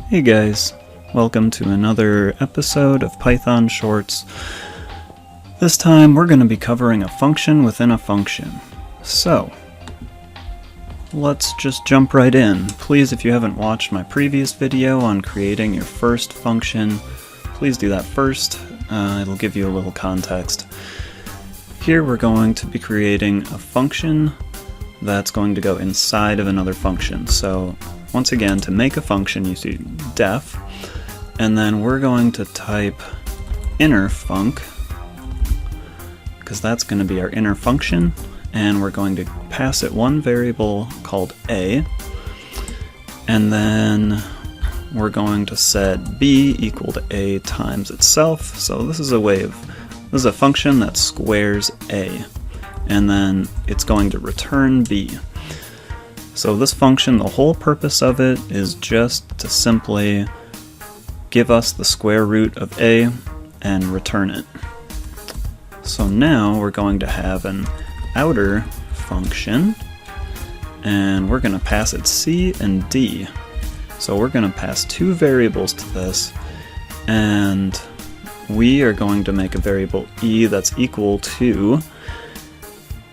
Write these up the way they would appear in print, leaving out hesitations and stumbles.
Hey guys, welcome to another episode of Python Shorts. This time we're going to be covering a function within a function. So, let's just jump right in. Please, if you haven't watched my previous video on creating your first function, please do that first. It'll give you a little context. Here we're going to be creating a function that's going to go inside of another function. So once again, to make a function you see def, and then we're going to type inner func, because that's going to be our inner function, and we're going to pass it one variable called a, and then we're going to set b equal to a times itself. So this is a function that squares a, and then it's going to return b. So this function, the whole purpose of it is just to simply give us the square root of a and return it. So now we're going to have an outer function, and we're going to pass it c and d. So we're going to pass two variables to this, and we are going to make a variable e that's equal to,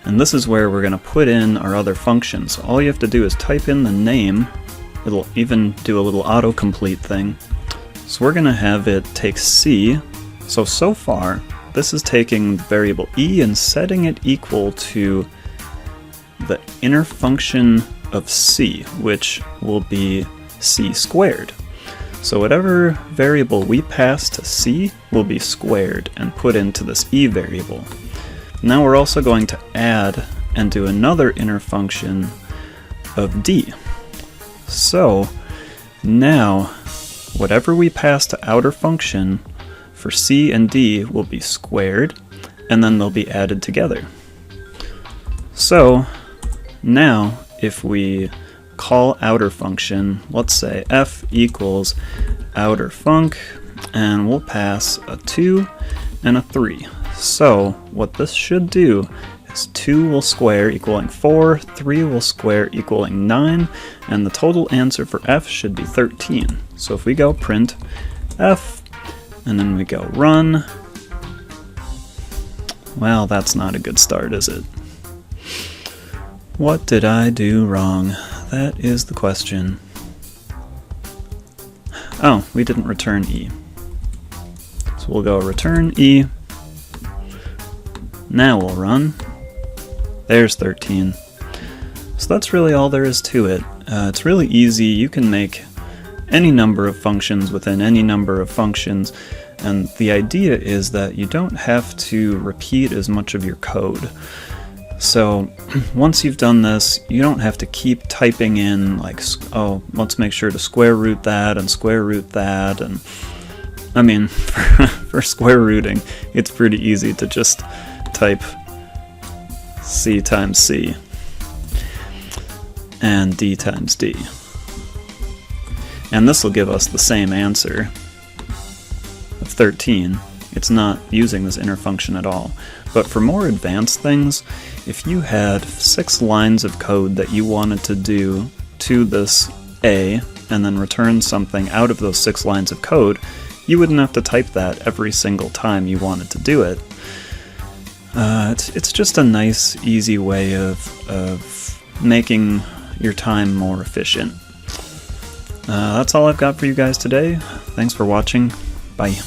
and this is where we're going to put in our other function. So all you have to do is type in the name. It'll even do a little autocomplete thing. So we're going to have it take c. So far, this is taking the variable e and setting it equal to the inner function of c, which will be c squared. So whatever variable we pass to c will be squared and put into this e variable. Now we're also going to add and do another inner function of d. So now whatever we pass to outer function for c and d will be squared, and then they'll be added together. So now if we call outer function, let's say f equals outer func, and we'll pass a 2 and a 3. So what this should do is 2 will square equaling 4, 3 will square equaling 9, and the total answer for f should be 13. So if we go print f, and then we go run, well, that's not a good start, is it? What did I do wrong? That is the question. Oh, we didn't return e. So we'll go return e. Now we'll run. There's 13. So that's really all there is to it. It's really easy. You can make any number of functions within any number of functions, and the idea is that you don't have to repeat as much of your code. So once you've done this, you don't have to keep typing in like, oh, let's make sure to square root that and square root that. And I mean, for square rooting, it's pretty easy to just type c times c and d times d. And this will give us the same answer of 13. It's not using this inner function at all. But for more advanced things, if you had 6 lines of code that you wanted to do to this a and then return something out of those 6 lines of code, you wouldn't have to type that every single time you wanted to do it. It's just a nice, easy way of making your time more efficient. That's all I've got for you guys today. Thanks for watching. Bye.